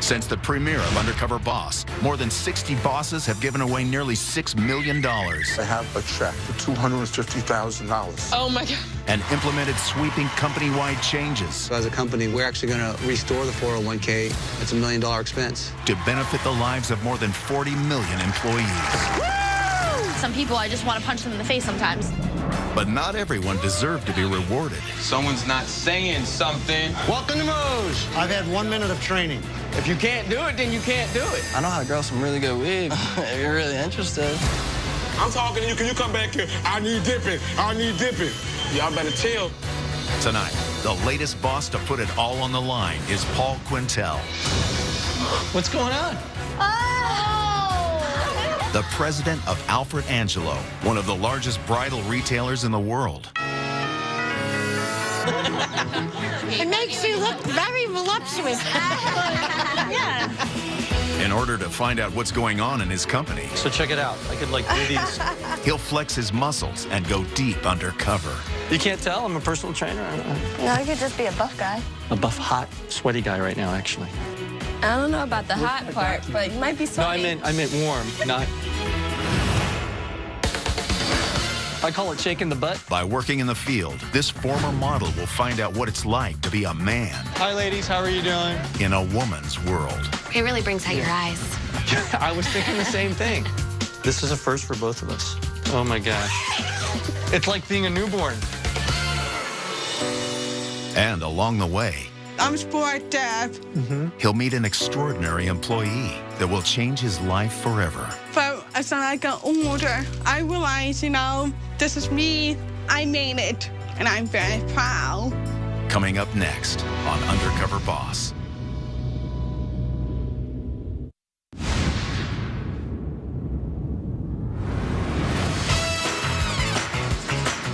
Since the premiere of Undercover Boss, more than 60 bosses have given away nearly $6 million. I have a check for $250,000. Oh, my God. And implemented sweeping company-wide changes. So as a company, we're actually going to restore the 401k. It's $1 million expense. To benefit the lives of more than 40 million employees. Woo! Some people, I just want to punch them in the face sometimes. But not everyone deserved to be rewarded. Someone's not saying something. Welcome to Moj. I've had 1 minute of training. If you can't do it, then you can't do it. I know how to grow some really good weed. If you're really interested. I'm talking to you. Can you come back here? I need dipping. I need dipping. Y'all better chill. Tonight, the latest boss to put it all on the line is Paul Quintel. What's going on? The president of Alfred Angelo, one of the largest bridal retailers in the world. It makes you look very voluptuous. Yeah. In order to find out what's going on in his company, So check it out. I could like do these. he'll flex his muscles and go deep undercover. You can't tell I'm a personal trainer. No, you could just be a buff guy. A buff, hot, sweaty guy right now, actually. I don't know about the hot part, but you might be No, sweaty. I meant warm, not. I call it shaking the butt. By working in the field, this former model will find out what it's like to be a man Hi, ladies. How are you doing? in a woman's world. It really brings out your eyes. I was thinking the same thing. This is a first for both of us. Oh, my gosh. It's like being a newborn. And along the way, I'm sport deaf. he'll meet an extraordinary employee that will change his life forever. But as I got older, I realized, this is me. I made it, and I'm very proud. Coming up next on Undercover Boss.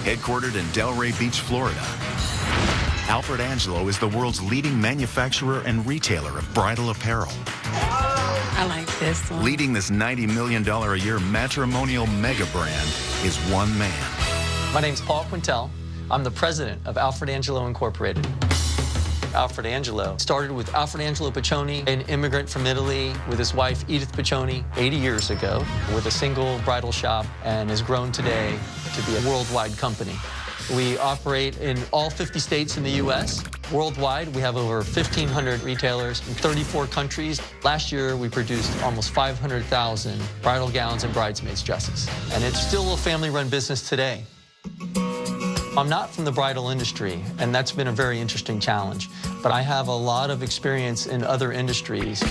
Headquartered in Delray Beach, Florida, Alfred Angelo is the world's leading manufacturer and retailer of bridal apparel. I like this one. Leading this $90 million a year matrimonial mega brand is one man. My name's Paul Quintel. I'm the president of Alfred Angelo Incorporated. Alfred Angelo started with Alfred Angelo Piccioni, an immigrant from Italy, with his wife Edith Piccioni 80 years ago, with a single bridal shop, and has grown today to be a worldwide company. We operate in all 50 states in the U.S. Worldwide, we have over 1,500 retailers in 34 countries. Last year, we produced almost 500,000 bridal gowns and bridesmaids' dresses. And it's still a family-run business today. I'm not from the bridal industry, and that's been a very interesting challenge. But I have a lot of experience in other industries.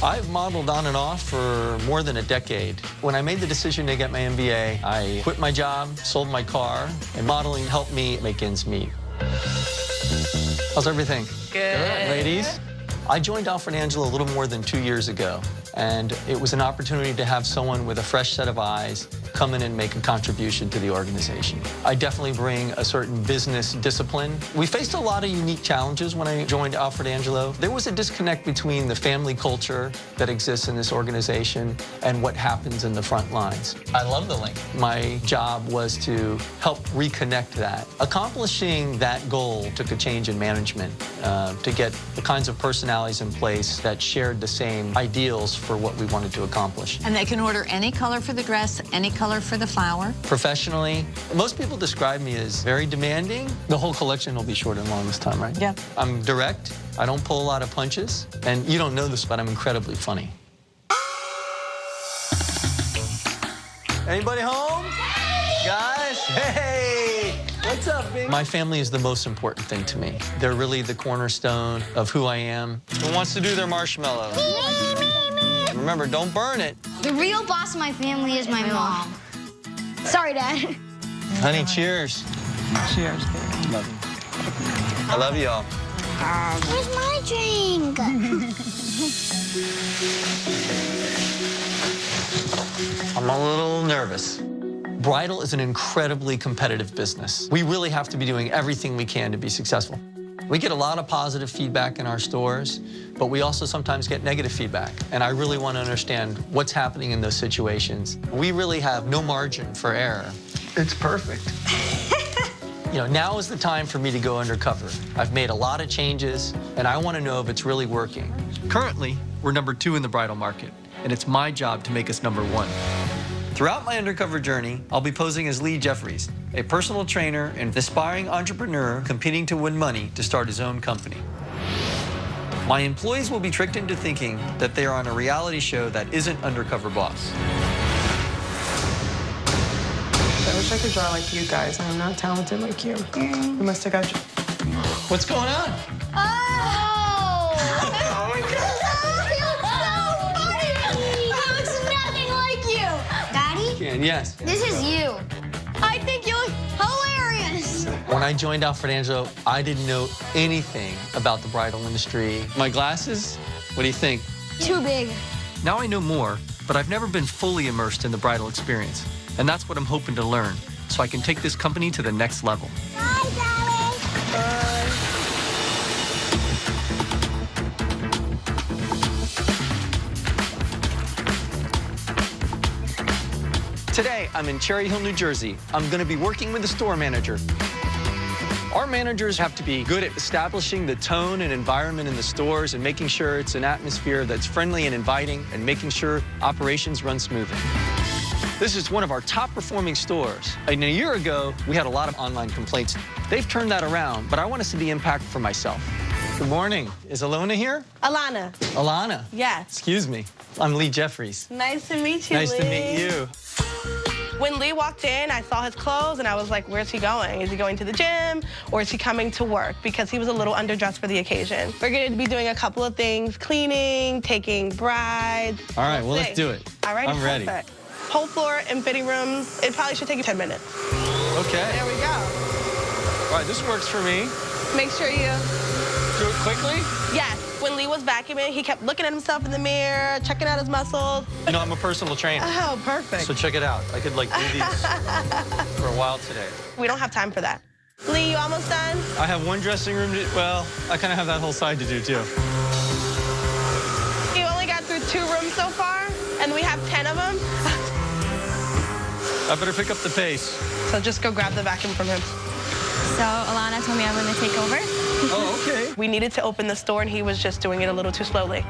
I've modeled on and off for more than a decade. When I made the decision to get my MBA, I quit my job, sold my car, and modeling helped me make ends meet. How's everything? Good. Ladies? I joined Alfred Angelo a little more than 2 years ago, and it was an opportunity to have someone with a fresh set of eyes come in and make a contribution to the organization. I definitely bring a certain business discipline. We faced a lot of unique challenges when I joined Alfred Angelo. There was a disconnect between the family culture that exists in this organization and what happens in the front lines. I love the link. My job was to help reconnect that. Accomplishing that goal took a change in management to get the kinds of personalities in place that shared the same ideals for what we wanted to accomplish. And they can order any color for the dress, any color for the flower. Professionally, most people describe me as very demanding. The whole collection will be short and long this time, right? Yeah. I'm direct. I don't pull a lot of punches. And you don't know this, but I'm incredibly funny. Anybody home? Guys, hey! What's up, baby? My family is the most important thing to me. They're really the cornerstone of who I am. Who wants to do their marshmallow? Me. Remember, don't burn it. The real boss of my family is my mom. Sorry, Dad. Honey, cheers. Cheers. Love you. I love you all. Where's my drink? I'm a little nervous. Bridal is an incredibly competitive business. We really have to be doing everything we can to be successful. We get a lot of positive feedback in our stores, but we also sometimes get negative feedback. And I really want to understand what's happening in those situations. We really have no margin for error. It's perfect. You know, now is the time for me to go undercover. I've made a lot of changes, and I want to know if it's really working. Currently, we're #2 in the bridal market, and it's my job to make us #1. Throughout my undercover journey, I'll be posing as Lee Jeffries, a personal trainer and aspiring entrepreneur competing to win money to start his own company. My employees will be tricked into thinking that they are on a reality show that isn't Undercover Boss. I wish I could draw like you guys. I'm not talented like you. You must have got you. What's going on? Oh! Oh my God! He looks so funny! He looks nothing like you! Daddy? Yes. This is you. I think you look hilarious! When I joined Alfred Angelo, I didn't know anything about the bridal industry. My glasses? What do you think? Too big. Now I know more, but I've never been fully immersed in the bridal experience. And that's what I'm hoping to learn, so I can take this company to the next level. Bye, Daddy. Today, I'm in Cherry Hill, New Jersey. I'm going to be working with the store manager. Our managers have to be good at establishing the tone and environment in the stores and making sure it's an atmosphere that's friendly and inviting and making sure operations run smoothly. This is one of our top performing stores. And a year ago, we had a lot of online complaints. They've turned that around, but I want to see the impact for myself. Good morning. Is Alona here? Alana. Alana? Yes. Excuse me. I'm Lee Jeffries. Nice to meet you, Nice Lee. to meet you. When Lee walked in, I saw his clothes, and I was like, where's he going? Is he going to the gym, or is he coming to work? Because he was a little underdressed for the occasion. We're going to be doing a couple of things, cleaning, taking brides. All right, well, see. let's do it. All right, I'm ready. Perfect. Whole floor and fitting rooms. It probably should take you 10 minutes. Okay. There we go. All right, this works for me. Make sure you... Do it quickly? Yes. When Lee was vacuuming, he kept looking at himself in the mirror, checking out his muscles. You know, I'm a personal trainer. Oh, perfect. So check it out. I could, like, do these for a while today. We don't have time for that. Lee, you almost done? I have one dressing room to... Well, I kind of have that whole side to do, too. You only got through 2 rooms so far, and we have 10 of them. I better pick up the pace. So just go grab the vacuum from him. So Alana told me I'm going to take over. Oh, okay. We needed to open the store, and he was just doing it a little too slowly.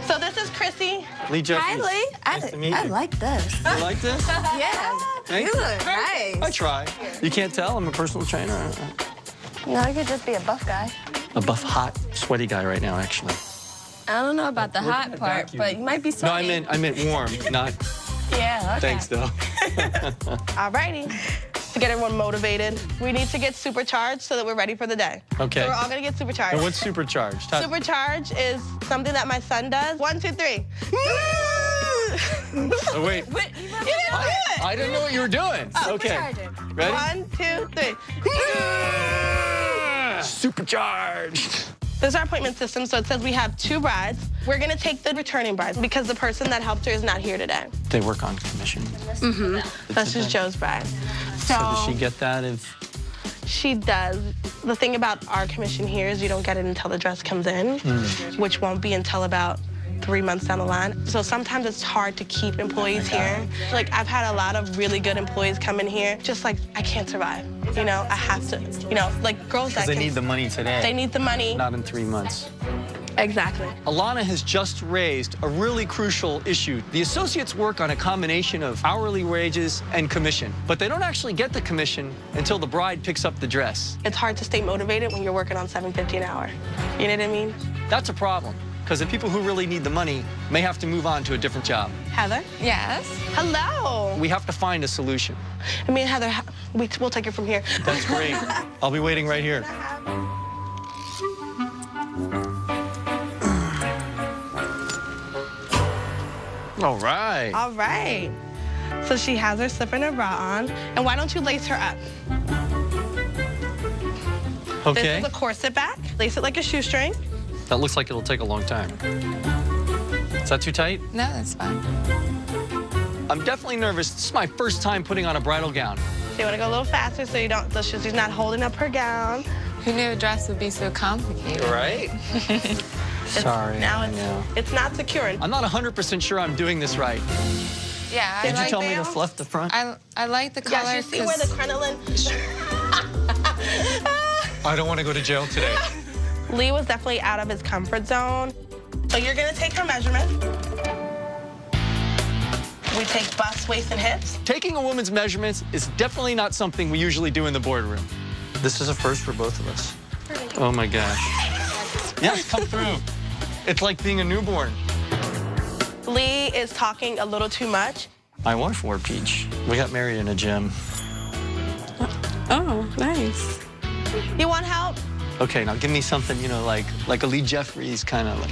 So this is Chrissy. Lee Jeffries. Hi, Lee. Nice to meet you. I like this. You like this? Yeah. Thank You you. look nice. I try. You can't tell I'm a personal trainer. No, you could just be a buff guy. A buff, hot, sweaty guy right now, actually. I don't know about the hot part, but you might be No, sweaty. I meant warm, not... Yeah, okay. Thanks, though. All righty. To get everyone motivated, we need to get supercharged so that we're ready for the day. Okay. So we're all gonna get supercharged. And what's supercharged? Supercharge is something that my son does. 1, 2, 3. Oh, wait. You didn't do it. I didn't know what you were doing. Okay. Ready? 1, 2, 3. Supercharged. This is our appointment system, so it says we have 2 brides. We're gonna take the returning bride because the person that helped her is not here today. They work on commission. Mm-hmm. That's just Joe's bride. So does she get that if... She does. The thing about our commission here is you don't get it until the dress comes in, which won't be until about 3 months down the line. So sometimes it's hard to keep employees here. Like, I've had a lot of really good employees come in here, just like, I can't survive. You know, I have to, you know, like girls that Because they need the money today. They need the money. Not in 3 months. Exactly. Alana has just raised a really crucial issue. The associates work on a combination of hourly wages and commission, but they don't actually get the commission until the bride picks up the dress. It's hard to stay motivated when you're working on $7.50 an hour. You know what I mean? That's a problem, because the people who really need the money may have to move on to a different job. Heather? Yes? Hello. We have to find a solution. I mean, Heather, we'll take it from here. That's great. I'll be waiting right here. All right. All right. So she has her slipper and her bra on. And why don't you lace her up? Okay. This is a corset back. Lace it like a shoestring. That looks like it'll take a long time. Is that too tight? No, that's fine. I'm definitely nervous. This is my first time putting on a bridal gown. So you want to go a little faster so she's not holding up her gown. Who knew a dress would be so complicated? Right? Sorry. Now it's not secure. I'm not 100% sure I'm doing this right. Yeah, Did you tell me to fluff the front? I like the color. Yes, you see where the crinoline... I don't want to go to jail today. Lee was definitely out of his comfort zone. So you're gonna take her measurement. We take bust, waist, and hips. Taking a woman's measurements is definitely not something we usually do in the boardroom. This is a first for both of us. Oh my gosh. Yes, come through. It's like being a newborn. Lee is talking a little too much. My wife wore peach. We got married in a gym. Oh, nice. You want help? Okay, now give me something, you know, like a Lee Jeffries kind of like.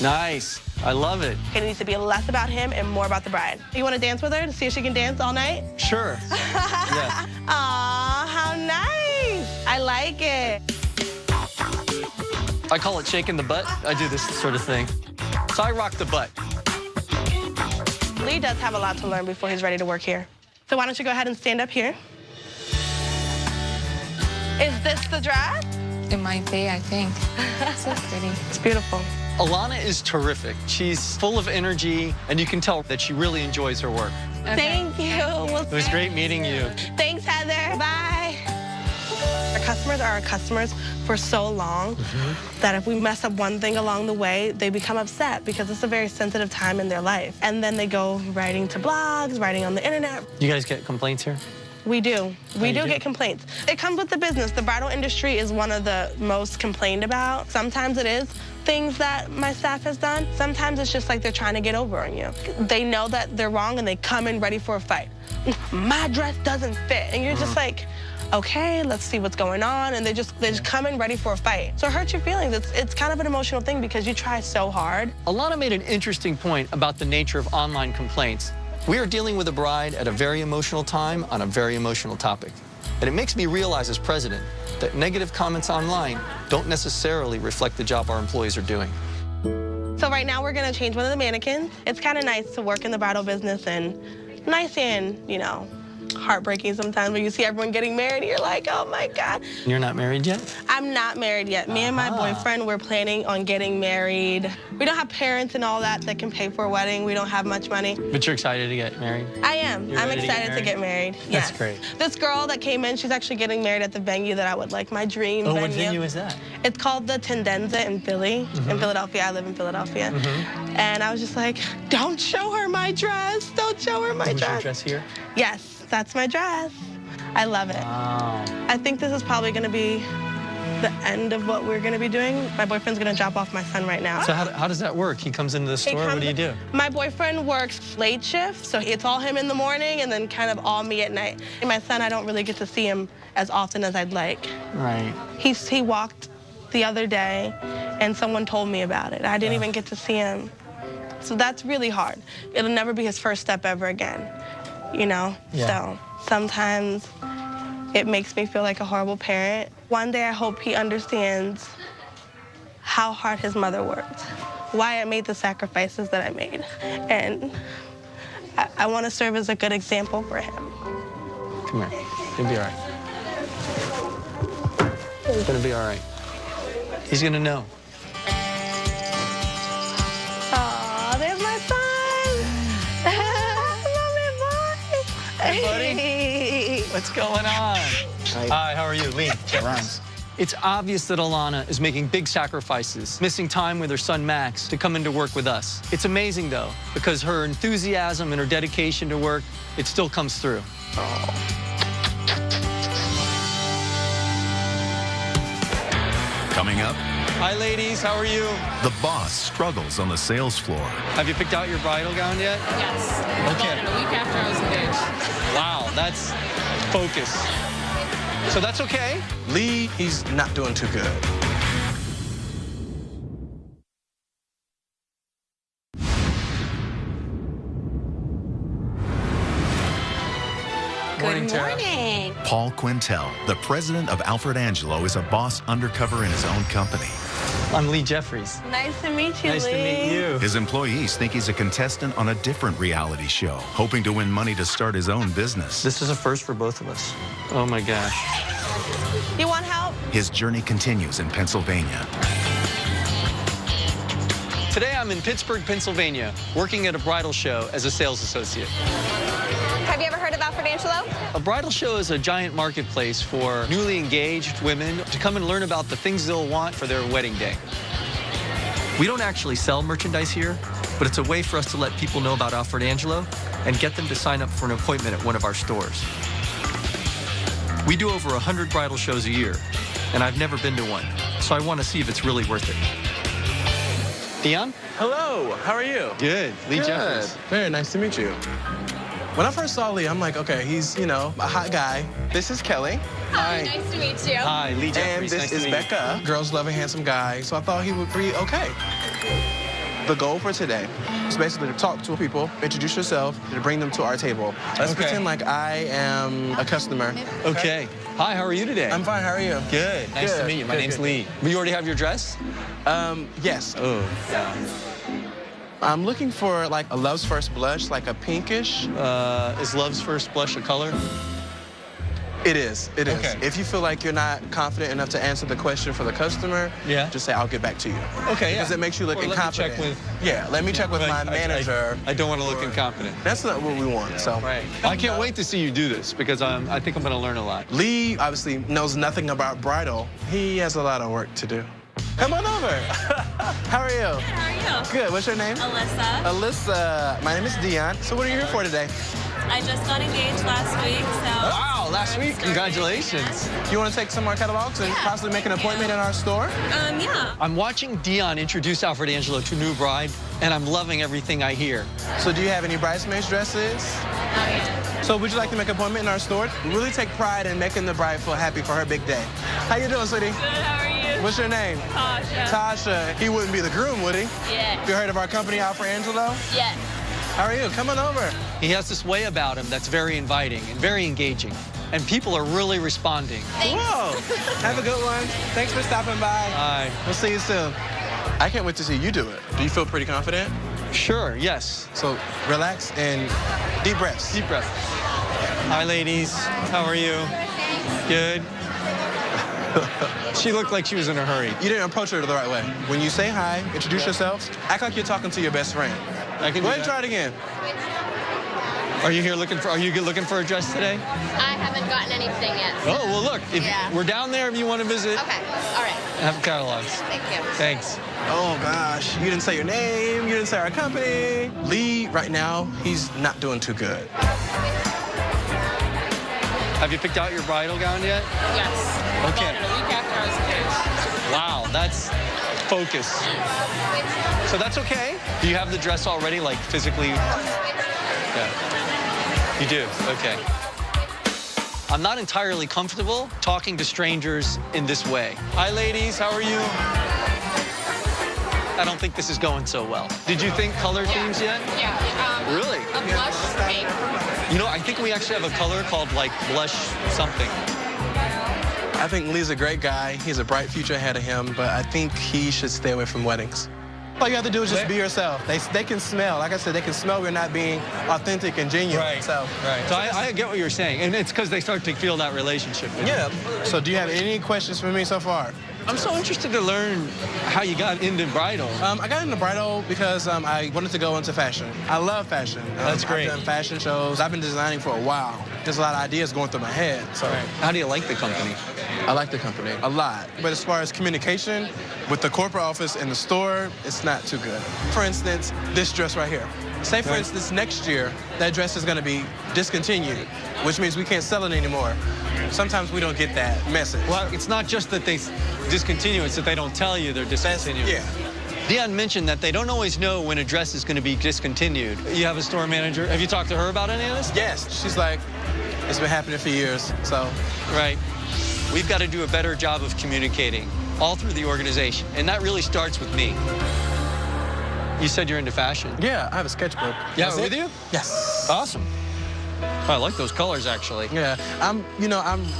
Nice. I love it. It needs to be less about him and more about the bride. You want to dance with her to see if she can dance all night? Sure. Yeah. Aw, how nice. I like it. I call it shaking the butt. I do this sort of thing. So I rock the butt. Lee does have a lot to learn before he's ready to work here. So why don't you go ahead and stand up here? Is this the dress? It might be, I think. So pretty. It's beautiful. Alana is terrific. She's full of energy, and you can tell that she really enjoys her work. Okay. Thank you. It was great meeting you. Thanks, Heather. Bye. Our customers are our customers for so long that if we mess up one thing along the way, they become upset because it's a very sensitive time in their life. And then they go writing to blogs, writing on the internet. You guys get complaints here? We do. We do do? get complaints. It comes with the business. The bridal industry is one of the most complained about. Sometimes it is things that my staff has done. Sometimes it's just like they're trying to get over on you. They know that they're wrong and they come in ready for a fight. My dress doesn't fit. And you're just like, okay, let's see what's going on. And they just come in ready for a fight. So it hurts your feelings. It's kind of an emotional thing because you try so hard. Alana made an interesting point about the nature of online complaints. We are dealing with a bride at a very emotional time on a very emotional topic. And it makes me realize as president that negative comments online don't necessarily reflect the job our employees are doing. So right now we're gonna change one of the mannequins. It's kind of nice to work in the bridal business and nice and, you know, heartbreaking sometimes when you see everyone getting married and you're like, oh my God. You're not married yet? I'm not married yet. Me and my boyfriend, we're planning on getting married. We don't have parents and all that can pay for a wedding. We don't have much money. But you're excited to get married? I am. I'm excited to get married. Yes. That's great. This girl that came in, she's actually getting married at the venue that I would like, my dream venue. What venue is that? It's called the Tendenza in Philly, in Philadelphia. I live in Philadelphia. And I was just like, don't show her my dress. Don't show her my dress. Was your dress here? Yes. That's my dress. I love it. Wow. I think this is probably going to be the end of what we're going to be doing. My boyfriend's going to drop off my son right now. So how does that work? He comes into the store, what do you do? My boyfriend works late shift, so it's all him in the morning and then kind of all me at night. And my son, I don't really get to see him as often as I'd like. Right. He walked the other day and someone told me about it. I didn't even get to see him. So that's really hard. It'll never be his first step ever again. You know, so sometimes it makes me feel like a horrible parent. One day I hope he understands how hard his mother worked, why I made the sacrifices that I made. And I want to serve as a good example for him. Come here. You'll be all right. It's gonna be all right. He's gonna know. Aw, there's my son. Hey, buddy. What's going on? Hi, how are you? Lee. Rhymes. It's obvious that Alana is making big sacrifices, missing time with her son Max to come into work with us. It's amazing, though, because her enthusiasm and her dedication to work, it still comes through. Coming up, Hi, ladies. How are you? the boss struggles on the sales floor. Have you picked out your bridal gown yet? Yes. I bought it a week after I was engaged. Wow, that's focus. So that's okay. Lee, he's not doing too good. Morning, Tara. Morning. Paul Quintel, the president of Alfred Angelo, is a boss undercover in his own company. I'm Lee Jeffries. Nice to meet you, Nice to meet you. His employees think he's a contestant on a different reality show, hoping to win money to start his own business. This is a first for both of us. Oh, my gosh. You want help? His journey continues in Pennsylvania. Today, I'm in Pittsburgh, Pennsylvania, working at a bridal show as a sales associate. Hey, Have you ever heard of Alfred Angelo? A bridal show is a giant marketplace for newly engaged women to come and learn about the things they'll want for their wedding day. We don't actually sell merchandise here, but it's a way for us to let people know about Alfred Angelo and get them to sign up for an appointment at one of our stores. We do over 100 bridal shows a year, and I've never been to one, so I want to see if it's really worth it. Dion? Hello, how are you? Good. Lee Good. Jeffries. Very nice to meet you. When I first saw Lee, I'm like, okay, he's, you know, a hot guy. This is Kelly. Hi. Nice to meet you. Hi, Lee Jeffries. And this is Becca. Girls love a handsome guy, so I thought he would be okay. The goal for today is basically to talk to people, introduce yourself, to bring them to our table. Let's pretend like I am a customer. Okay. Hi, how are you today? I'm fine, how are you? Good. Nice to meet you. My name's Lee. You already have your dress? Yes. Oh, yeah. I'm looking for like a Love's First Blush, like a pinkish. Is Love's First Blush a color? It is. It is. Okay. If you feel like you're not confident enough to answer the question for the customer, just say, I'll get back to you. Okay, Because it makes you look incompetent. Let me check with my manager. I don't want to look incompetent. That's not what we want, so. Right. I can't wait to see you do this because I think I'm going to learn a lot. Lee obviously knows nothing about bridal. He has a lot of work to do. Come on over. How are you? Good, how are you? Good. What's your name? Alyssa. Alyssa. My name is Dion. So what are you here for today? I just got engaged last week, so... Wow, last week. Congratulations. You want to take some more catalogs and possibly make an appointment in our store? Yeah. I'm watching Dion introduce Alfred Angelo to a new bride, and I'm loving everything I hear. So do you have any bridesmaids dresses? So would you like to make an appointment in our store? We really take pride in making the bride feel happy for her big day. How you doing, sweetie? Good, how are you? What's your name? Tasha. Tasha. He wouldn't be the groom, would he? Yeah. You heard of our company, Alfred Angelo? Yeah. How are you? Come on over. He has this way about him that's very inviting and very engaging, and people are really responding. Whoa. Have a good one. Thanks for stopping by. Bye. We'll see you soon. I can't wait to see you do it. Do you feel pretty confident? Sure, yes. So relax and deep breaths. Deep breath. Hi, ladies. How are you? Good. She looked like she was in a hurry. You didn't approach her the right way. When you say hi, introduce yourself, act like you're talking to your best friend. I can Go ahead and try it again. Are you looking for a dress today? I haven't gotten anything yet. So. Oh, well, look, we're down there if you want to visit. Okay, all right. Have catalogs. Thank you. Thanks. Oh, gosh, you didn't say your name, you didn't say our company. Lee, right now, he's not doing too good. Have you picked out your bridal gown yet? Yes. Okay. I bought it a week after I was engaged. Wow, that's focus. So that's okay. Do you have the dress already, like physically? Yeah. You do? Okay. I'm not entirely comfortable talking to strangers in this way. Hi, ladies. How are you? I don't think this is going so well. Did you think color themes yet? Yeah. Really? A blush pink. You know, I think we actually have a color called, like, blush something. I think Lee's a great guy. He has a bright future ahead of him, but I think he should stay away from weddings. All you have to do is just be yourself. They can smell. Like I said, they can smell we're not being authentic and genuine. Right. So I get what you're saying, and it's because they start to feel that relationship. Yeah. So do you have any questions for me so far? I'm so interested to learn how you got into bridal. I got into bridal because I wanted to go into fashion. I love fashion. That's great. I've done fashion shows. I've been designing for a while. There's a lot of ideas going through my head. So How do you like the company? I like the company a lot. But as far as communication with the corporate office and the store, it's not too good. For instance, this dress right here. Say, for instance, next year, that dress is going to be discontinued, which means we can't sell it anymore. Sometimes we don't get that message. Well, it's not just that they discontinue, it's that they don't tell you they're discontinuing. Yeah. Dion mentioned that they don't always know when a dress is going to be discontinued. You have a store manager. Have you talked to her about any of this? Yes. She's like, it's been happening for years, so. Right. We've got to do a better job of communicating all through the organization, and that really starts with me. You said you're into fashion. Yeah, I have a sketchbook. Yeah, with you? Yes. Awesome. I like those colors, actually. Yeah, I'm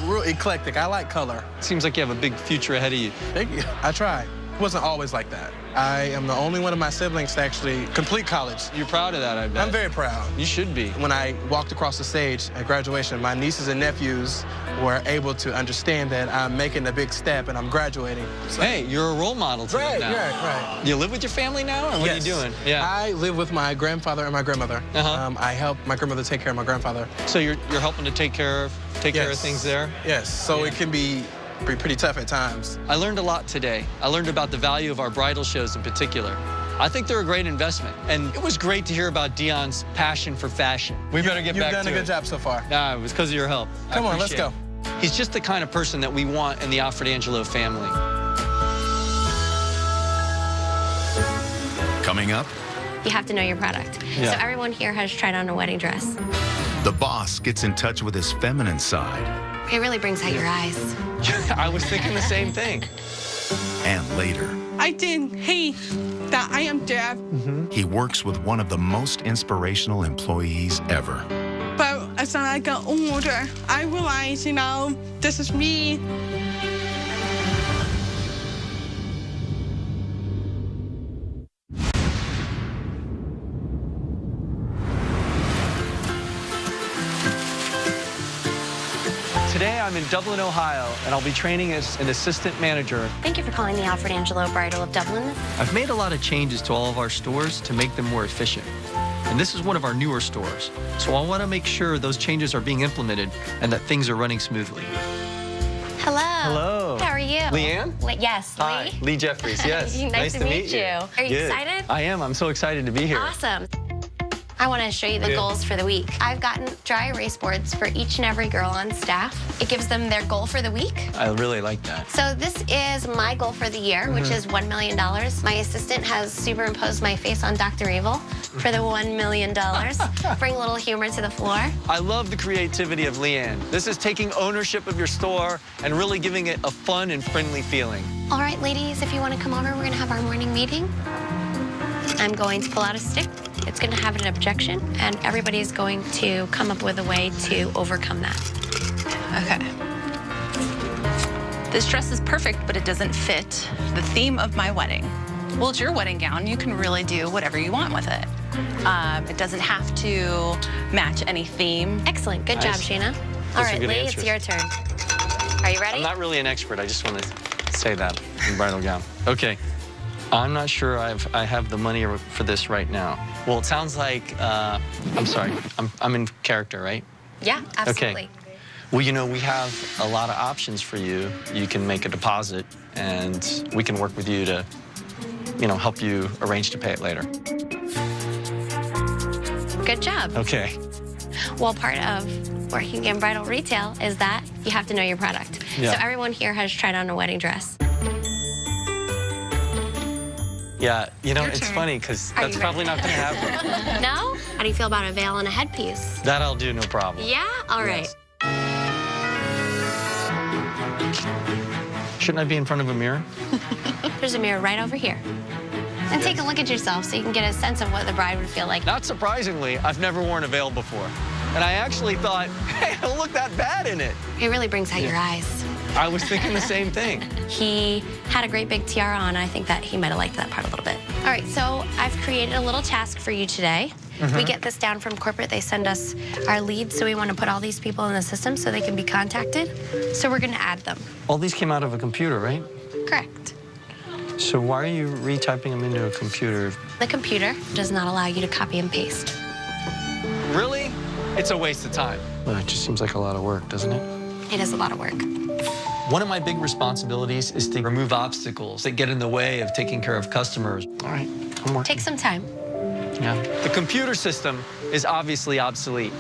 real eclectic. I like color. Seems like you have a big future ahead of you. Thank you. I try. It wasn't always like that. I am the only one of my siblings to actually complete college. You're proud of that, I bet. I'm very proud. You should be. When I walked across the stage at graduation, my nieces and nephews were able to understand that I'm making a big step and I'm graduating. So, hey, you're a role model to them now. Right. You live with your family now, or what are you doing? Yeah. I live with my grandfather and my grandmother. I help my grandmother take care of my grandfather. So you're helping to take care of things there? Yes, so it can be pretty tough at times. I learned a lot today. I learned about the value of our bridal shows in particular. I think they're a great investment. And it was great to hear about Dion's passion for fashion. We better get back to it. You've done a good job so far. Nah, it was because of your help. Come on, let's go. He's just the kind of person that we want in the Alfred Angelo family. Coming up, you have to know your product. Yeah. So everyone here has tried on a wedding dress. the boss gets in touch with his feminine side. It really brings out your eyes. I was thinking the same thing. And later, I didn't hate that I am deaf. he works with one of the most inspirational employees ever. But as I got older, I realized, this is me. Today I'm in Dublin, Ohio, and I'll be training as an assistant manager. Thank you for calling the Alfred Angelo Bridal of Dublin. I've made a lot of changes to all of our stores to make them more efficient. And this is one of our newer stores. So I want to make sure those changes are being implemented and that things are running smoothly. Hello. Hello. How are you? Leanne? Yes, Hi, Lee. Lee Jeffries, yes. Nice to meet you. Are you Good. excited? I am. I'm so excited to be here. Awesome. I want to show you the goals for the week. I've gotten dry erase boards for each and every girl on staff. It gives them their goal for the week. I really like that. So this is my goal for the year, which is $1 million. My assistant has superimposed my face on Dr. Evil for the $1 million. Bring a little humor to the floor. I love the creativity of Leanne. This is taking ownership of your store and really giving it a fun and friendly feeling. All right, ladies, if you want to come over, we're going to have our morning meeting. I'm going to pull out a stick. It's going to have an objection, and everybody's going to come up with a way to overcome that. Okay. This dress is perfect, but it doesn't fit the theme of my wedding. Well, it's your wedding gown. You can really do whatever you want with it. It doesn't have to match any theme. Excellent. Good job, Sheena. All right, Lee, it's your turn. Are you ready? I'm not really an expert. I just want to say that in bridal gown. Okay. I'm not sure I have the money for this right now. Well, it sounds like, I'm sorry, I'm in character, right? Yeah, absolutely. Okay. Well, we have a lot of options for you. You can make a deposit, and we can work with you to, help you arrange to pay it later. Good job. Okay. Well, part of working in bridal retail is that you have to know your product. Yeah. So everyone here has tried on a wedding dress. Yeah, it's funny because that's probably not going to happen. No? How do you feel about a veil and a headpiece? That I'll do, no problem. Yeah? All right. Shouldn't I be in front of a mirror? There's a mirror right over here. And take a look at yourself so you can get a sense of what the bride would feel like. Not surprisingly, I've never worn a veil before. And I actually thought, hey, I don't look that bad in it. It really brings out your eyes. I was thinking the same thing. He had a great big tiara on, and I think that he might have liked that part a little bit. All right, so I've created a little task for you today. We get this down from corporate. They send us our leads, so we want to put all these people in the system so they can be contacted. So we're going to add them. All these came out of a computer, right? Correct. So why are you retyping them into a computer? The computer does not allow you to copy and paste. Really? It's a waste of time. Well, it just seems like a lot of work, doesn't it? It is a lot of work. One of my big responsibilities is to remove obstacles that get in the way of taking care of customers. All right, I'm working. Take some time. Yeah. The computer system is obviously obsolete.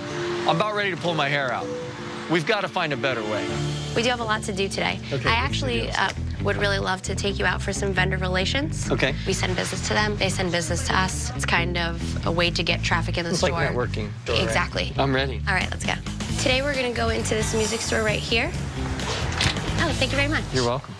I'm about ready to pull my hair out. We've got to find a better way. We do have a lot to do today. Okay, I actually would really love to take you out for some vendor relations. Okay. We send business to them. They send business to us. It's kind of a way to get traffic in the store. It's like networking. Exactly. I'm ready. All right, let's go. Today we're going to go into this music store right here. Oh, thank you very much. You're welcome.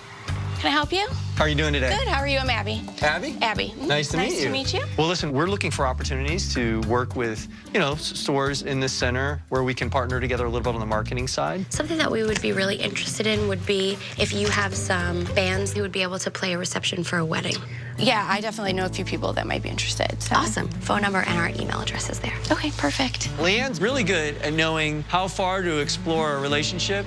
Can I help you? How are you doing today? Good. How are you? I'm Abby. Abby? Abby. Nice to meet you. Nice to meet you. Well, listen, we're looking for opportunities to work with, you know, stores in this center where we can partner together a little bit on the marketing side. Something that we would be really interested in would be if you have some bands who would be able to play a reception for a wedding. Yeah, I definitely know a few people that might be interested. So. Awesome. Phone number and our email address is there. Okay, perfect. Leanne's really good at knowing how far to explore a relationship.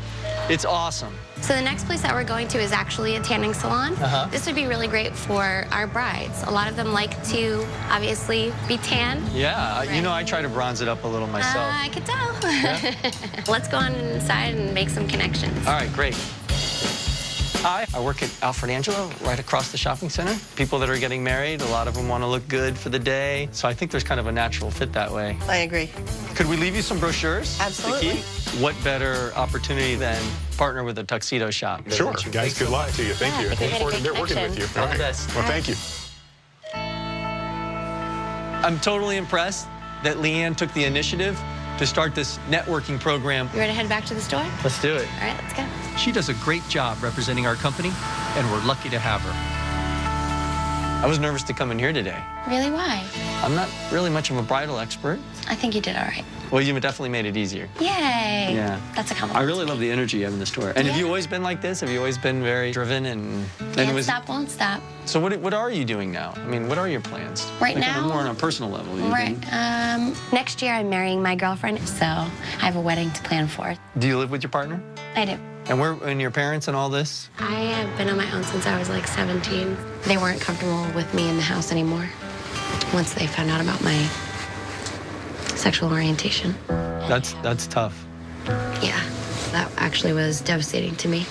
It's awesome. So the next place that we're going to is actually a tanning salon. This would be really great for our brides. A lot of them like to, obviously, be tan. Yeah, you know, I try to bronze it up a little myself. I could tell. Yeah? Let's go on inside and make some connections. All right, great. Hi, I work at Alfred Angelo, right across the shopping center. People that are getting married, a lot of them want to look good for the day. So I think there's kind of a natural fit that way. I agree. Could we leave you some brochures? Absolutely. What better opportunity than partner with a tuxedo shop? Sure, guys, good luck to you. Thank you. Looking forward to working with you. All Okay. the best. Well, thank you. I'm totally impressed that Leanne took the initiative to start this networking program. You ready to head back to the store? Let's do it. All right, let's go. She does a great job representing our company, and we're lucky to have her. I was nervous to come in here today. Really, why? I'm not really much of a bridal expert. I think you did all right. Well, you definitely made it easier. Yay. Yeah. That's a compliment. I really love the energy you have in the store. And have you always been like this? Have you always been very driven and Can't stop, won't stop. So what are you doing now? I mean, what are your plans? Right like now? More on a personal level. Right. Next year I'm marrying my girlfriend, so I have a wedding to plan for. Do you live with your partner? I do. And your parents and all this? I have been on my own since I was like 17. They weren't comfortable with me in the house anymore once they found out about my sexual orientation. That's tough. Yeah, that actually was devastating to me.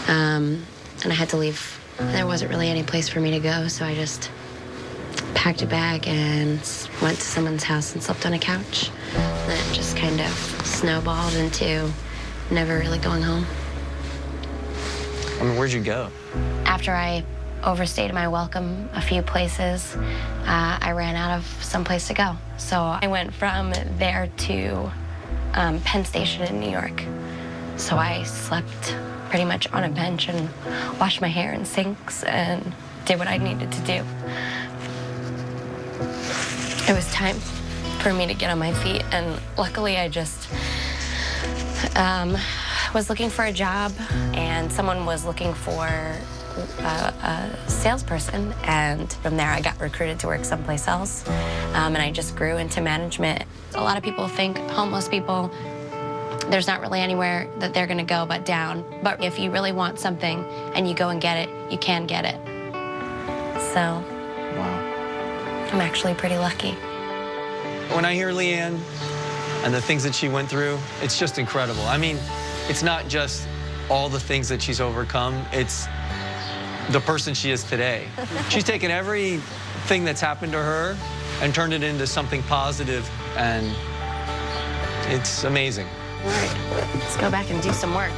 And I had to leave. There wasn't really any place for me to go, so I just packed a bag and went to someone's house and slept on a couch. And then it just kind of snowballed into never really going home. I mean, where'd you go? After I overstayed my welcome a few places, I ran out of some place to go. So I went from there to Penn Station in New York. So I slept pretty much on a bench and washed my hair in sinks and did what I needed to do. It was time for me to get on my feet, and luckily I just was looking for a job, and someone was looking for a salesperson, and from there I got recruited to work someplace else, and I just grew into management. A lot of people think homeless people, there's not really anywhere that they're gonna go but down. But if you really want something and you go and get it, you can get it. So, wow. I'm actually pretty lucky. When I hear Leanne and the things that she went through, it's just incredible. I mean, it's not just all the things that she's overcome, it's the person she is today. She's taken everything that's happened to her and turned it into something positive, and it's amazing. All right, let's go back and do some work.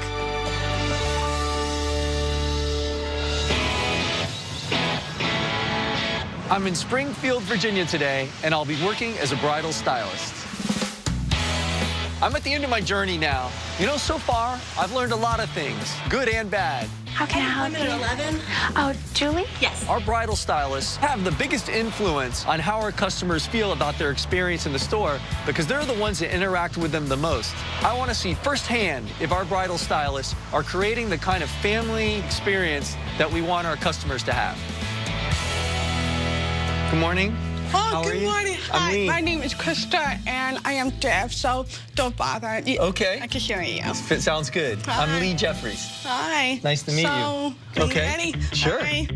I'm in Springfield, Virginia today, and I'll be working as a bridal stylist. I'm at the end of my journey now. You know, so far, I've learned a lot of things, good and bad. How can I help you? 11. Oh, Julie? Yes. Our bridal stylists have the biggest influence on how our customers feel about their experience in the store because they're the ones that interact with them the most. I want to see firsthand if our bridal stylists are creating the kind of family experience that we want our customers to have. Good morning. Oh, good morning. Hi, Lee. my name is Krista, and I am deaf, so don't bother. Okay. I can hear you. Sounds good. Hi. I'm Lee Jeffries. Hi. Nice to meet you. Are Okay. you ready? Sure. Hi.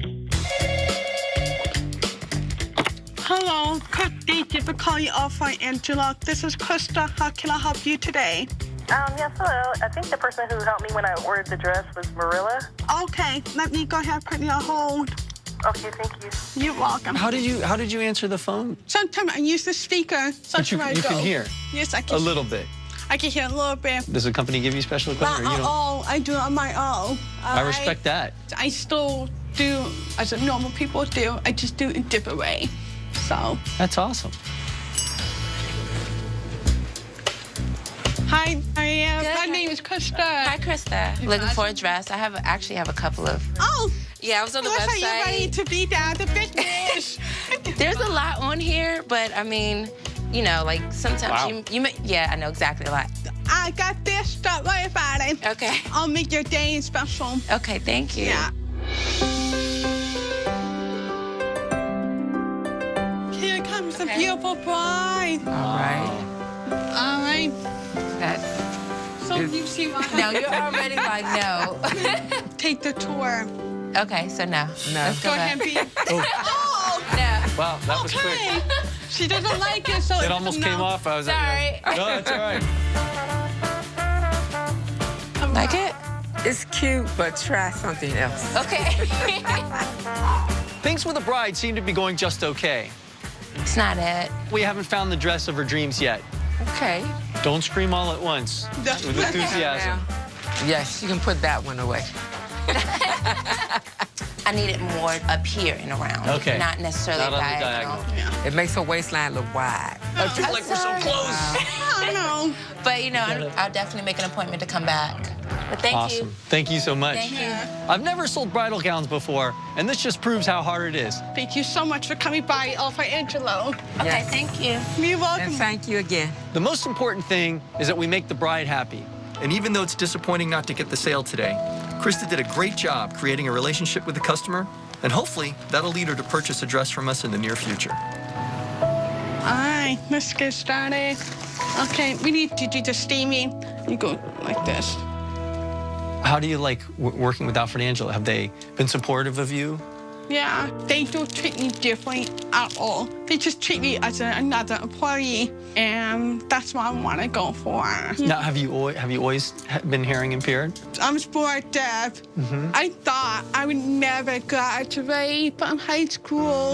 Hello. Thank you for calling Alfred Angelo. This is Krista. How can I help you today? Yes, hello. I think the person who helped me when I ordered the dress was Marilla. Okay, let me go ahead and put you on hold. Okay, thank you. You're welcome. How did you answer the phone? Sometimes I use the speaker. But you Sometimes I can don't. hear? Yes, I can. A little bit. I can hear a little bit. Does the company give you special equipment? Not or you at don't? all. I do it on my own. I respect that. I still do as a normal people do. I just do it in a different way. So. That's awesome. Hi, my name is Krista. Hi, Krista. Looking for a dress. I actually have a couple of Yeah, I was on the Looks like you're website. ready to be down to finish. There's a lot on here, but I mean, you know, like sometimes yeah, I know exactly a lot. I got this. Don't worry about it. Okay. I'll make your day special. Okay, thank you. Yeah. Here comes the beautiful bride. All right. All right. So you see what No, you're already like, no. Take the tour. Okay, so no. Let's go Go back. ahead, be. Oh, no. Wow, that was quick. Okay. She doesn't like it, so It almost came off. I was Sorry. No, that's all right. Like it? It's cute, but try something else. Okay. Things with the bride seem to be going just okay. It's not it. We haven't found the dress of her dreams yet. Okay. Don't scream all at once with enthusiasm. Yes, you can put that one away. I need it more up here and around. Okay. Not necessarily Not on the diagonal. diagonal. It makes her waistline look wide. I feel like we're so close. I know. But, you know, I'll definitely make an appointment to come back. But thank Awesome. you. Thank you so much. Thank you. I've never sold bridal gowns before, and this just proves how hard it is. Thank you so much for coming by, Alfred Angelo. Okay, Yes. thank you. You're welcome. And thank you again. The most important thing is that we make the bride happy. And even though it's disappointing not to get the sale today, Krista did a great job creating a relationship with the customer, and hopefully that'll lead her to purchase a dress from us in the near future. All right, let's get started. Okay, we need to do the steaming. You go like this. How do you like working with Alfred and Angelo? Have they been supportive of you? Yeah, they don't treat me differently at all. They just treat me as another employee, and that's what I want to go for. Now, have you always been hearing impaired? I was born deaf. I thought I would never graduate from high school.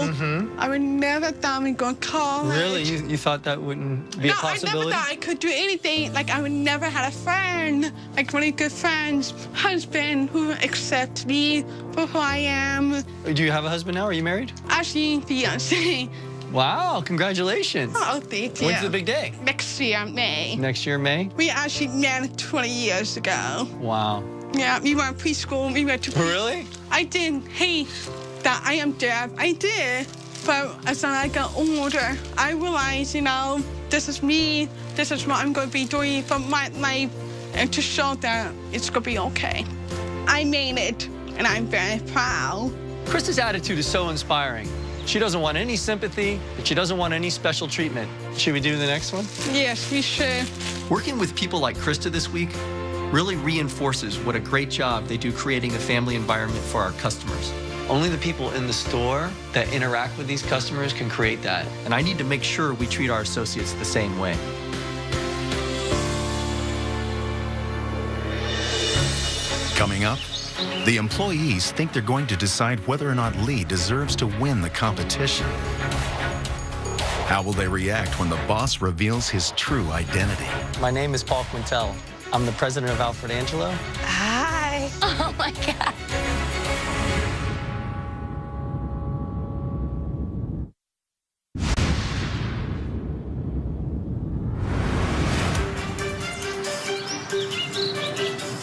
I would never thought I would go to college. Really? You thought that wouldn't be a possibility? I never thought I could do anything. Like, I would never had a friend, like really good friends, husband who accepts me for who I am. Do you have a husband now? Are you married? Actually, fiancé. Wow, congratulations. Oh, thank you. When's the big day? Next year, May. Next year, May? We actually met 20 years ago. Wow. Yeah, we were in preschool. We went to Really? I didn't hate that I am deaf. I did. But as I got older, I realized, you know, this is me. This is what I'm going to be doing for my life, and to show that it's going to be okay. I made it, and I'm very proud. Krista's attitude is so inspiring. She doesn't want any sympathy, but she doesn't want any special treatment. Should we do the next one? Yes, we should. Working with people like Krista this week really reinforces what a great job they do creating a family environment for our customers. Only the people in the store that interact with these customers can create that. And I need to make sure we treat our associates the same way. Coming up, the employees think they're going to decide whether or not Lee deserves to win the competition. How will they react when the boss reveals his true identity? My name is Paul Quintel. I'm the president of Alfred Angelo. Hi. Oh, my God.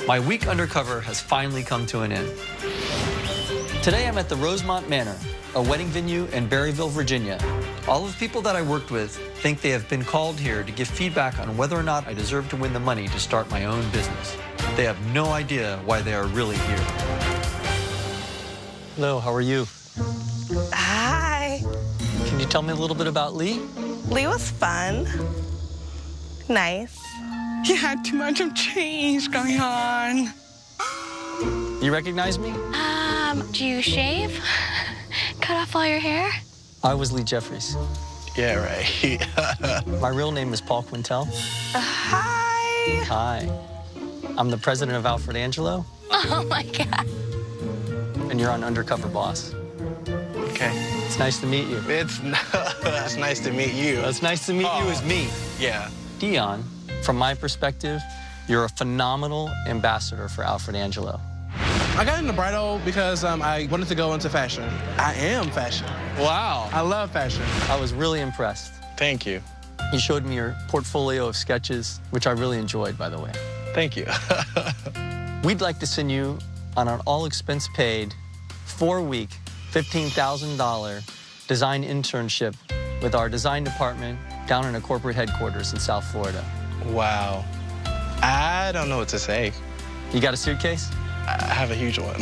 My week undercover has finally come to an end. Today I'm at the Rosemont Manor, a wedding venue in Berryville, Virginia. All of the people that I worked with think they have been called here to give feedback on whether or not I deserve to win the money to start my own business. They have no idea why they are really here. Hello, how are you? Hi. Can you tell me a little bit about Lee? Lee was fun. Nice. He had too much of change going on. You recognize me? Do you shave? Cut off all your hair? I was Lee Jeffries. Yeah, right. My real name is Paul Quintel. Hi. Hi. I'm the president of Alfred Angelo. Oh, my God. And you're on Undercover, boss. Okay. It's nice to meet you. It's nice to meet you. It's nice to meet you as me. Yeah. Dion, from my perspective, you're a phenomenal ambassador for Alfred Angelo. I got into bridal because I wanted to go into fashion. I am fashion. Wow. I love fashion. I was really impressed. Thank you. You showed me your portfolio of sketches, which I really enjoyed, by the way. Thank you. We'd like to send you on an all-expense-paid 4-week, $15,000 design internship with our design department down in a corporate headquarters in South Florida. Wow. I don't know what to say. You got a suitcase? I have a huge one.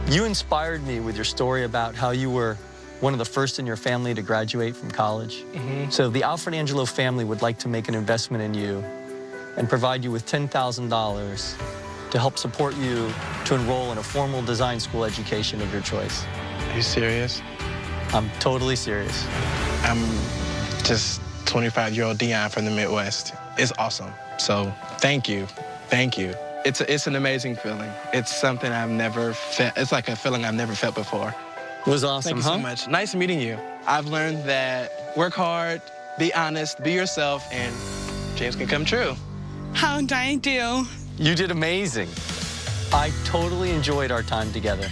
You inspired me with your story about how you were one of the first in your family to graduate from college. So the Alfred Angelo family would like to make an investment in you and provide you with $10,000 to help support you to enroll in a formal design school education of your choice. Are you serious? I'm totally serious. I'm just 25-year-old Dion from the Midwest. It's awesome. So thank you. Thank you. It's an amazing feeling. It's something I've never felt. It's like a feeling I've never felt before. It was awesome, Thank you so much. Nice meeting you. I've learned that work hard, be honest, be yourself, and dreams can come true. How did I do? You did amazing. I totally enjoyed our time together.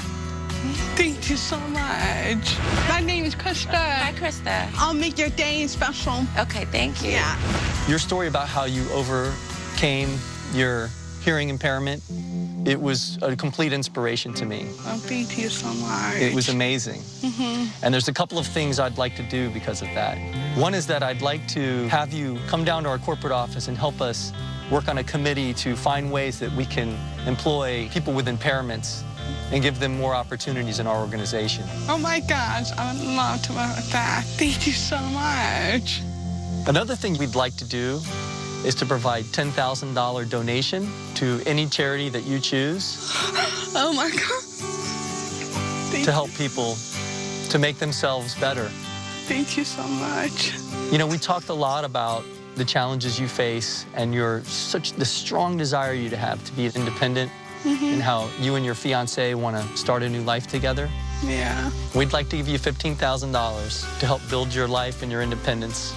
Thank you so much. My name is Krista. Hi, Krista. I'll make your day special. Okay, thank you. Yeah. Your story about how you overcame your hearing impairment, it was a complete inspiration to me. Oh, thank you so much. It was amazing. And there's a couple of things I'd like to do because of that. One is that I'd like to have you come down to our corporate office and help us work on a committee to find ways that we can employ people with impairments and give them more opportunities in our organization. Oh my gosh, I would love to work with that. Thank you so much. Another thing we'd like to do is to provide $10,000 donation to any charity that you choose. Oh my God. To help people to make themselves better. Thank you so much. You know, we talked a lot about the challenges you face and the strong desire you to have to be independent and how you and your fiancé want to start a new life together. Yeah. We'd like to give you $15,000 to help build your life and your independence.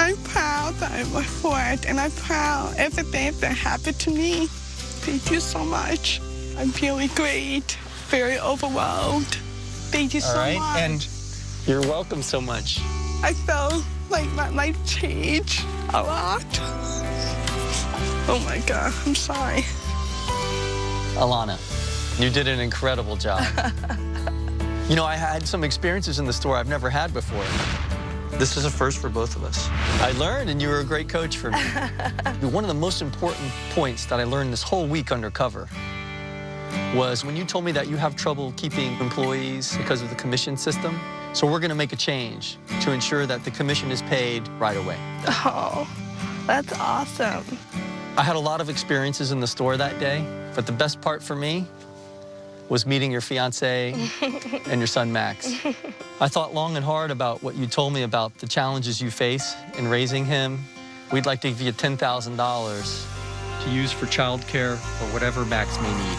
I'm proud that I'm afford, and I'm proud everything that happened to me. Thank you so much. I'm feeling great, very overwhelmed. Thank you so much. And you're welcome so much. I felt like my life changed a lot. Oh my God, I'm sorry. Alana, you did an incredible job. You know, I had some experiences in the store I've never had before. This is a first for both of us. I learned, and you were a great coach for me. One of the most important points that I learned this whole week undercover was when you told me that you have trouble keeping employees because of the commission system. So we're going to make a change to ensure that the commission is paid right away. Oh, that's awesome. I had a lot of experiences in the store that day, but the best part for me was meeting your fiancé and your son, Max. I thought long and hard about what you told me about the challenges you face in raising him. We'd like to give you $10,000 to use for childcare or whatever Max may need.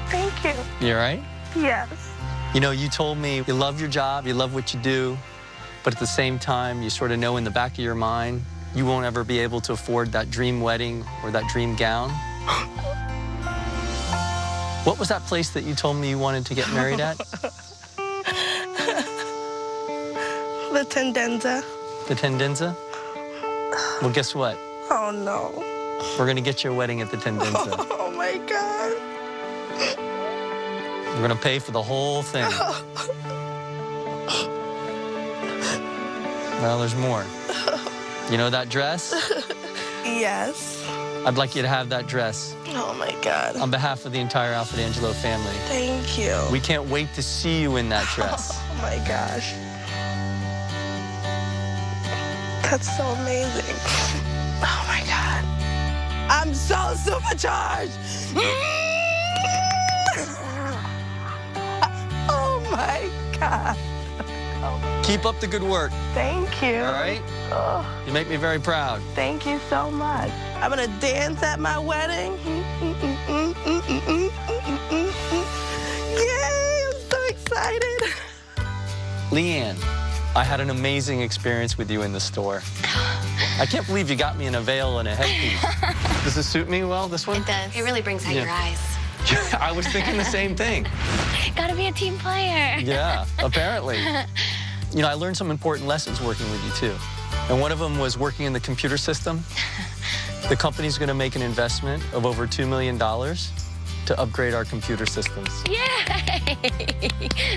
Thank you. You all right? Yes. You know, you told me you love your job, you love what you do, but at the same time, you sort of know in the back of your mind, you won't ever be able to afford that dream wedding or that dream gown. What was that place that you told me you wanted to get married at? The Tendenza. The Tendenza? Well, guess what? Oh, no. We're going to get you a wedding at the Tendenza. Oh, my God. We're going to pay for the whole thing. Well, there's more. You know that dress? Yes. I'd like you to have that dress. Oh, my God. On behalf of the entire Alfred Angelo family. Thank you. We can't wait to see you in that dress. Oh, my gosh. That's so amazing. Oh, my God. I'm so supercharged. Oh, my God. Keep up the good work. Thank you. All right? Oh, You make me very proud. thank you so much. I'm going to dance at my wedding. Yay, I'm so excited. Leanne, I had an amazing experience with you in the store. I can't believe you got me in a veil and a headpiece. Does this suit me well, this one? It does. It really brings out your eyes. I was thinking the same thing. Gotta be a team player. Yeah, apparently. You know, I learned some important lessons working with you, too. And one of them was working in the computer system. The company's going to make an investment of over $2 million to upgrade our computer systems. Yay!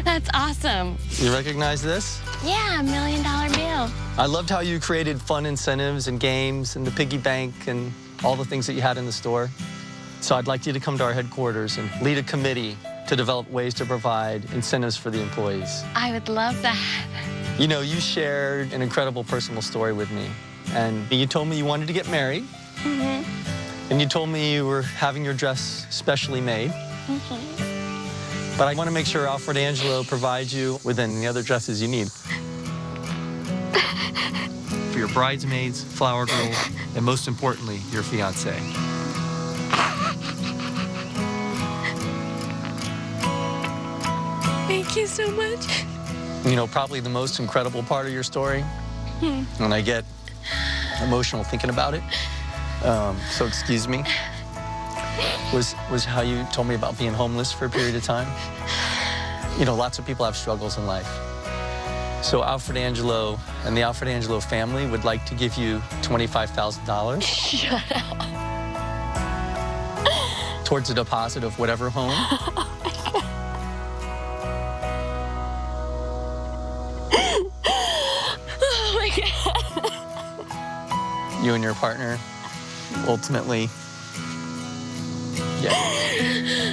That's awesome. You recognize this? Yeah, $1 million bill. I loved how you created fun incentives and games and the piggy bank and all the things that you had in the store. So I'd like you to come to our headquarters and lead a committee to develop ways to provide incentives for the employees. I would love that. You know, you shared an incredible personal story with me. And you told me you wanted to get married. Mm-hmm. And you told me you were having your dress specially made. Mm-hmm. But I want to make sure Alfred Angelo provides you with any other dresses you need. For your bridesmaids, flower girls, and most importantly, your fiancé. Thank you so much. You know, probably the most incredible part of your story, and I get emotional thinking about it, so excuse me, was how you told me about being homeless for a period of time. You know, lots of people have struggles in life. So Alfred Angelo and the Alfred Angelo family would like to give you $25,000. Shut up. Towards a deposit of whatever home. Oh my God. You and your partner, ultimately, yeah.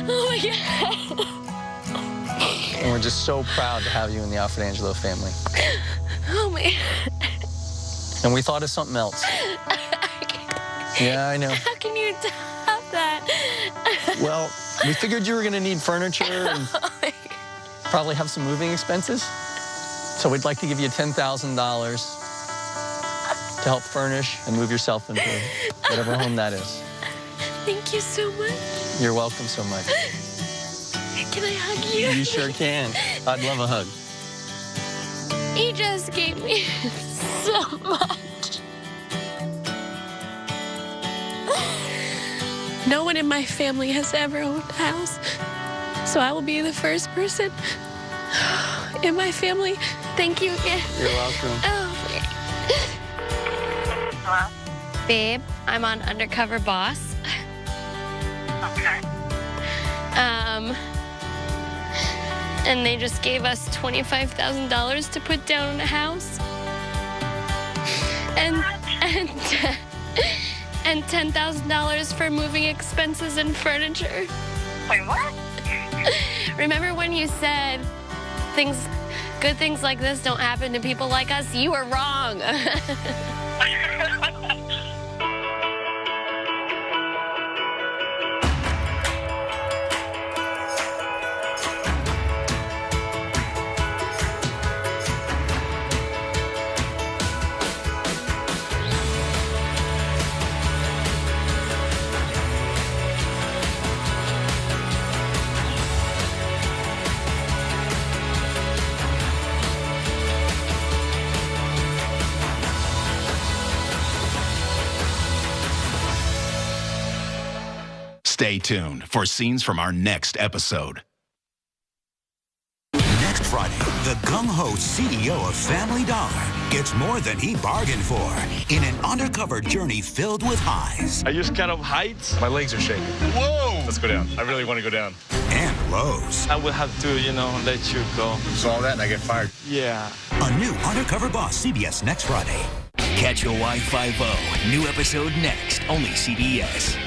Oh my God. And we're just so proud to have you in the Alfred Angelo family. Oh my. And we thought of something else. Yeah, I know. How can you top that? Well, we figured you were gonna need furniture and probably have some moving expenses. So we'd like to give you $10,000 to help furnish and move yourself into whatever home that is. Thank you so much. You're welcome so much. Can I hug you? You sure can. I'd love a hug. He just gave me so much. No one in my family has ever owned a house, so I will be the first person in my family. Thank you again. You're welcome. Oh. Hello? Babe, I'm on Undercover Boss. Okay. And they just gave us $25,000 to put down on a house. And $10,000 for moving expenses and furniture. Wait, what? Remember when you said good things like this don't happen to people like us? You were wrong. Stay tuned for scenes from our next episode. Next Friday, the gung-ho CEO of Family Dollar gets more than he bargained for in an undercover journey filled with highs. Are you scared of heights? My legs are shaking. Whoa! Let's go down. I really want to go down. And lows. I will have to, let you go. So all that and I get fired. Yeah. A new Undercover Boss, CBS next Friday. Catch Hawaii 5-0. New episode next, only CBS.